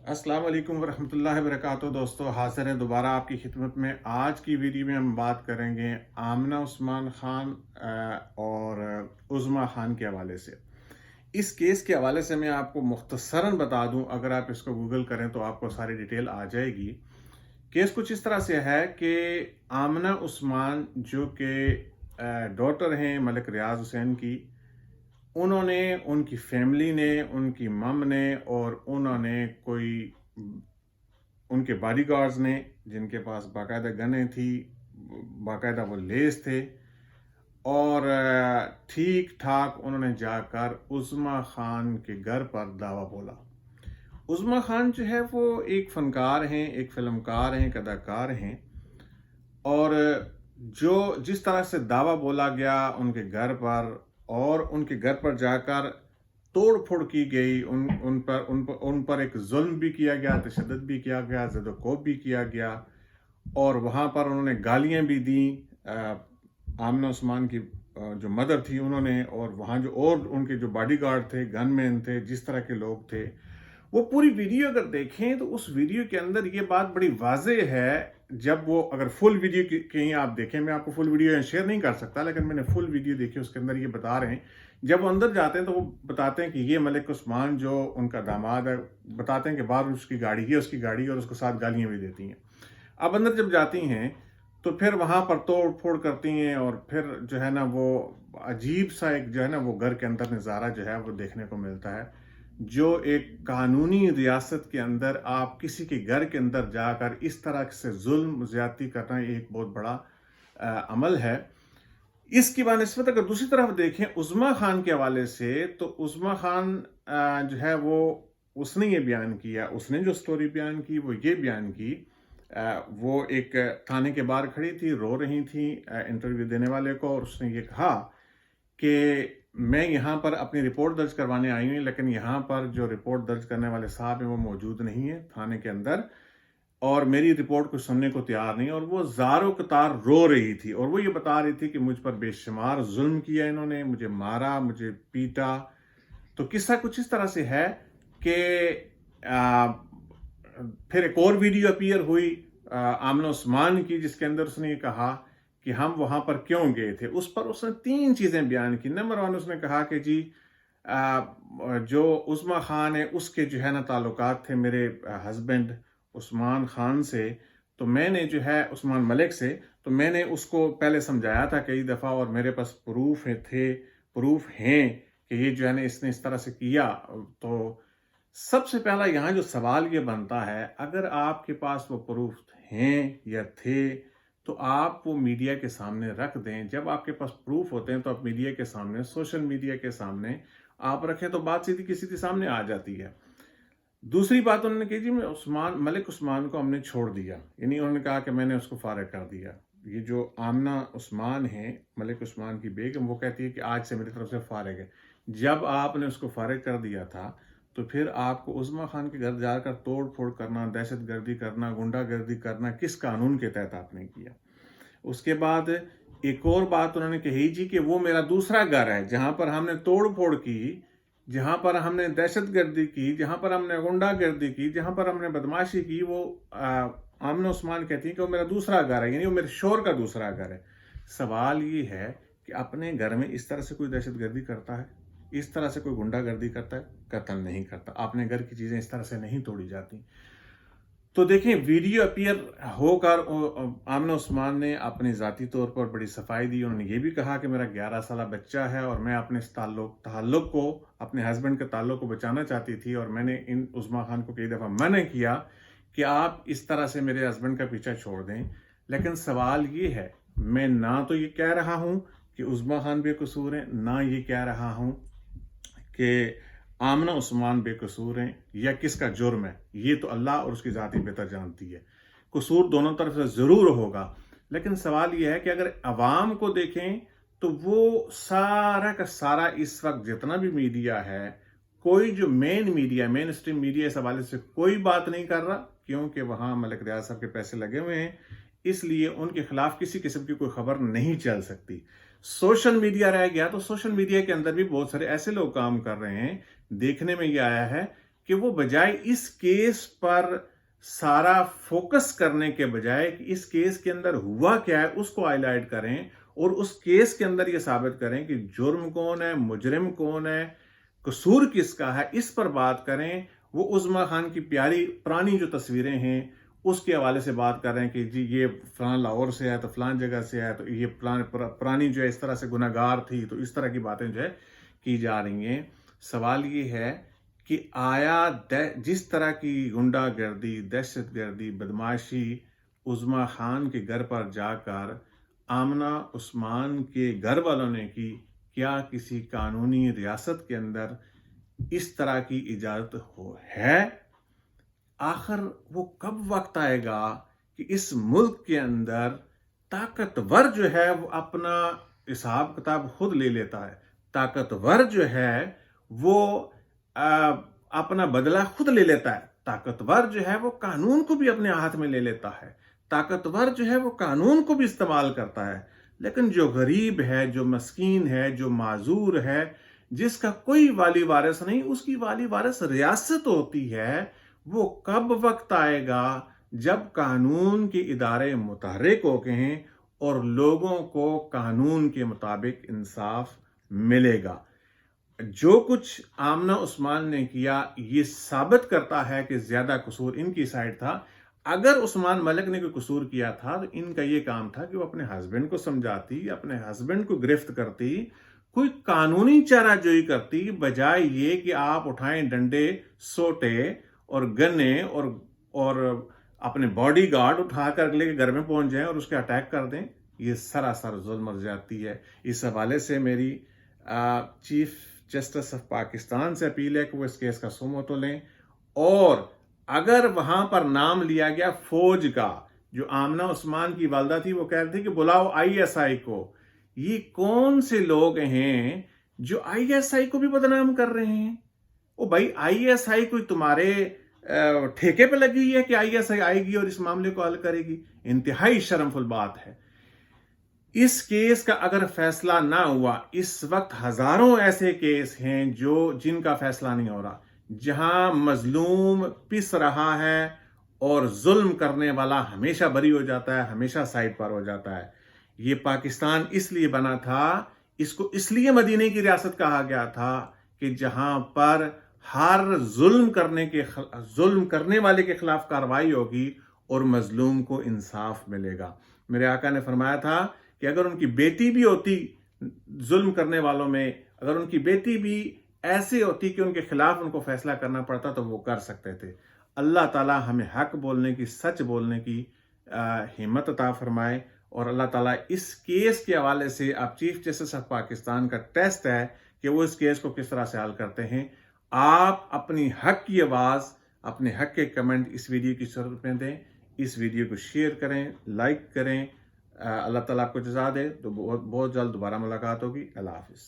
अस्सलाम वालेकुम वरहमतुल्लाहि वबरकातुहू। दोस्तों, हाजिर हैं दोबारा आपकी खिदमत में। आज की वीडियो में हम बात करेंगे आमना उस्मान खान और उज़्मा खान के हवाले से। इस केस के हवाले से मैं आपको मुख्तसरन बता दूं, अगर आप इसको गूगल करें तो आपको सारी डिटेल आ जाएगी। केस कुछ इस तरह से है कि आमना उस्मान जो कि डॉटर हैं मलिक रियाज हुसैन की, उन्होंने, उनकी फैमिली ने, उनकी मम ने और उन्होंने कोई उनके बॉडीगार्ड्स ने, जिनके पास बाकायदा गनें थी, बाकायदा वो लेस थे, और ठीक ठाक उन्होंने जाकर उज़्मा खान के घर पर दावा बोला। उज़्मा खान जो है वो एक फनकार हैं, एक फिल्मकार हैं, एक अदाकार हैं, और जो जिस तरह से दावा बोला गया उनके घर पर, और उनके घर पर जाकर तोड़ फोड़ की गई, उन पर एक जुल्म भी किया गया, तशद्दुद भी किया गया, ज़द-ओ-कोब भी किया गया, और वहाँ पर उन्होंने गालियाँ भी दी। आमना उस्मान की जो मदर थी उन्होंने, और वहाँ जो और उनके जो बॉडीगार्ड थे, गनमैन थे, जिस तरह के लोग थे, वो पूरी वीडियो अगर देखें तो उस वीडियो के अंदर ये बात बड़ी वाज़ेह है। जब वो, अगर फुल वीडियो कहीं आप देखें, मैं आपको फुल वीडियो शेयर नहीं कर सकता, लेकिन मैंने फुल वीडियो देखी, उसके अंदर ये बता रहे हैं, जब वो अंदर जाते हैं तो वो बताते हैं कि ये मलिक उस्मान जो उनका दामाद है, बताते हैं कि बाहर उसकी गाड़ी है, उसकी गाड़ी, और उसको साथ गालियाँ भी देती हैं। अब अंदर जब जाती हैं तो फिर वहाँ पर तोड़ फोड़ करती हैं, और फिर जो है ना वो अजीब सा एक जो है ना वो घर के अंदर नज़ारा जो है वो देखने को मिलता है। जो एक कानूनी रियासत के अंदर आप किसी के घर के अंदर जाकर इस तरह से जुल्म ज्यादती करना एक बहुत बड़ा अमल है। इसकी बानिस्बत अगर दूसरी तरफ देखें उज़्मा खान के हवाले से, तो उज़्मा खान जो है वो, उसने ये बयान किया, उसने जो स्टोरी बयान की वो ये बयान की, वो एक थाने के बाहर खड़ी थी, रो रही थी इंटरव्यू देने वाले को, और उसने ये कहा कि मैं यहाँ पर अपनी रिपोर्ट दर्ज करवाने आई हूँ, लेकिन यहाँ पर जो रिपोर्ट दर्ज करने वाले साहब हैं वो मौजूद नहीं है थाने के अंदर, और मेरी रिपोर्ट को सुनने को तैयार नहीं। और वो ज़ारो कतार रो रही थी, और वो ये बता रही थी कि मुझ पर बेशुमार जुल्म किया इन्होंने, मुझे मारा, मुझे पीटा। तो किस्सा कुछ इस तरह से है कि फिर एक और वीडियो अपीयर हुई आमना उस्मान की, जिसके अंदर उसने ये कहा कि हम वहां पर क्यों गए थे। उस पर उसने 3 चीजें बयान की। नंबर 1, उसने कहा कि जी जो उज़्मा खान है उसके जो है ना ताल्लुकात थे मेरे हस्बैंड उस्मान खान से, तो मैंने जो है उस्मान मलिक से, तो मैंने उसको पहले समझाया था कई दफ़ा, और मेरे पास प्रूफ हैं कि ये जो है ना इसने इस तरह से किया। तो सबसे पहला यहाँ जो सवाल ये बनता है, अगर आपके पास वो प्रूफ हैं या थे तो आप वो मीडिया के सामने रख दें। जब आपके पास प्रूफ होते हैं तो आप मीडिया के सामने, सोशल मीडिया के सामने आप रखें, तो बात सीधी की सीधी सामने आ जाती है। दूसरी बात उन्होंने कही, जी मैं मलिक उस्मान को हमने छोड़ दिया, यानी उन्होंने कहा कि मैंने उसको फारिग कर दिया। ये जो आमना उस्मान है, मलिक उस्मान की बेगम, वो कहती है कि आज से मेरी तरफ से फारिग है। जब आपने उसको फारिग कर दिया था तो फिर आपको उज़्मा खान के घर जाकर तोड़ फोड़ करना, दहशत गर्दी करना, गुंडागर्दी करना किस कानून के तहत आपने किया? उसके बाद एक और बात उन्होंने कही जी कि वो मेरा दूसरा घर है, जहां पर हमने तोड़ फोड़ की, जहां पर हमने दहशत गर्दी की, जहां पर हमने गुंडागर्दी की, जहां पर हमने बदमाशी की, वो आमना उस्मान कहती है कि वो मेरा दूसरा घर है, यानी वो मेरे शोहर का दूसरा घर है। सवाल ये है कि अपने घर में इस तरह से कोई दहशत गर्दी करता है, इस तरह से कोई गुंडागर्दी करता है? कत्ल नहीं करता। अपने घर की चीजें इस तरह से नहीं तोड़ी जाती। तो देखें, वीडियो अपीयर होकर आमना उस्मान ने अपने ज़ाती तौर पर बड़ी सफाई दी। उन्होंने ये भी कहा कि मेरा 11 साल बच्चा है, और मैं अपने इस ताल्लुक को, अपने हस्बैंड के ताल्लुक को बचाना चाहती थी, और मैंने इन उज़्मा खान को कई दफ़ा मना किया कि आप इस तरह से मेरे हस्बैंड का पीछा छोड़ दें। लेकिन सवाल ये है, मैं ना तो ये कह रहा हूँ कि उज़्मा खान बेकसूर हैं, ना ये कह रहा हूँ कि आमना उस्मान बेकसूर हैं, या किसका जुर्म है, ये तो अल्लाह और उसकी ज़ात ही बेहतर जानती है। कसूर दोनों तरफ से ज़रूर होगा, लेकिन सवाल यह है कि अगर अवाम को देखें तो वो सारा का सारा इस वक्त जितना भी मीडिया है, कोई जो मेन स्ट्रीम मीडिया इस हवाले से कोई बात नहीं कर रहा, क्योंकि वहाँ मलिक रियाज साहब के पैसे लगे हुए हैं, इसलिए उनके खिलाफ किसी किस्म की कोई खबर नहीं चल सकती। सोशल मीडिया रह गया, तो सोशल मीडिया के अंदर भी बहुत सारे ऐसे लोग काम कर रहे हैं। देखने में ये आया है کہ وہ بجائے اس کیس پر سارا فوکس کرنے کے بجائے کہ اس کیس کے اندر ہوا کیا ہے اس کو ہائی لائٹ کریں اور اس کیس کے اندر یہ ثابت کریں کہ جرم کون ہے، مجرم کون ہے، قصور کس کا ہے، اس پر بات کریں۔ وہ عظمیٰ خان کی پیاری پرانی جو تصویریں ہیں اس کے حوالے سے بات کر رہے ہیں کہ جی یہ فلان لاہور سے ہے تو فلان جگہ سے ہے، تو یہ پرانی جو ہے اس طرح سے گناہ گار تھی، تو اس طرح کی باتیں جو ہے کی جا رہی ہیں۔ سوال یہ ہے کہ آیا جس طرح کی غنڈہ گردی، دہشت گردی، بدماشی عظمیٰ خان کے گھر پر جا کر آمنہ عثمان کے گھر والوں نے کی، کیا کسی قانونی ریاست کے اندر اس طرح کی اجازت ہے؟ آخر وہ کب وقت آئے گا کہ اس ملک کے اندر طاقتور جو ہے وہ اپنا حساب کتاب خود لے لیتا ہے، طاقتور جو ہے وہ اپنا بدلہ خود لے لیتا ہے، طاقتور جو ہے وہ قانون کو بھی اپنے ہاتھ میں لے لیتا ہے، طاقتور جو ہے وہ قانون کو بھی استعمال کرتا ہے۔ لیکن جو غریب ہے، جو مسکین ہے، جو معذور ہے، جس کا کوئی والی وارث نہیں، اس کی والی وارث ریاست ہوتی ہے، وہ کب وقت آئے گا جب قانون کے ادارے متحرک ہو گئے ہیں اور لوگوں کو قانون کے مطابق انصاف ملے گا؟ جو کچھ آمنہ عثمان نے کیا یہ ثابت کرتا ہے کہ زیادہ قصور ان کی سائڈ تھا۔ اگر عثمان ملک نے کوئی قصور کیا تھا تو ان کا یہ کام تھا کہ وہ اپنے ہسبینڈ کو سمجھاتی، اپنے ہسبینڈ کو گرفت کرتی، کوئی قانونی چارہ جوئی کرتی، بجائے یہ کہ آپ اٹھائیں ڈنڈے، سوٹے اور گنے اور اپنے باڈی گارڈ اٹھا کر لے کے گھر میں پہنچ جائیں اور اس کے اٹیک کر دیں۔ یہ سراسر ظلم اور زیادتی ہے۔ اس حوالے سے میری چیف جسٹس آف پاکستان سے اپیل ہے کہ وہ اس کیس کا سو موتو لیں، اور اگر وہاں پر نام لیا گیا فوج کا، جو آمنہ عثمان کی والدہ تھی وہ کہہ رہی تھی کہ بلاؤ ISI کو، یہ کون سے لوگ ہیں جو ISI کو بھی بدنام کر رہے ہیں؟ او بھائی ISI کوئی تمہارے ٹھیکے پہ لگی ہوئی ہے کہ ISI آئے گی اور اس معاملے کو حل کرے گی؟ انتہائی شرمفل بات ہے۔ اس کیس کا اگر فیصلہ نہ ہوا، اس وقت ہزاروں ایسے کیس ہیں جن کا فیصلہ نہیں ہو رہا، جہاں مظلوم پس رہا ہے اور ظلم کرنے والا ہمیشہ بری ہو جاتا ہے، ہمیشہ سائڈ پر ہو جاتا ہے۔ یہ پاکستان اس لیے بنا تھا، اس کو اس لیے مدینے کی ریاست کہا گیا تھا کہ جہاں پر ہر ظلم کرنے والے کے خلاف کارروائی ہوگی اور مظلوم کو انصاف ملے گا۔ میرے آقا نے فرمایا تھا کہ اگر ان کی بیٹی بھی ہوتی ظلم کرنے والوں میں، اگر ان کی بیٹی بھی ایسے ہوتی کہ ان کے خلاف ان کو فیصلہ کرنا پڑتا تو وہ کر سکتے تھے۔ اللہ تعالیٰ ہمیں حق بولنے کی، سچ بولنے کی ہمت عطا فرمائے، اور اللہ تعالیٰ اس کیس کے حوالے سے اب چیف جسٹس آف پاکستان کا ٹیسٹ ہے کہ وہ اس کیس کو کس طرح سے حل کرتے ہیں۔ آپ اپنی حق کی آواز، اپنے حق کے کمنٹ اس ویڈیو کی صورت میں دیں، اس ویڈیو کو شیئر کریں، لائک کریں۔ اللہ تعالیٰ آپ کو جزا دے، تو بہت جلد دوبارہ ملاقات ہوگی۔ اللہ حافظ۔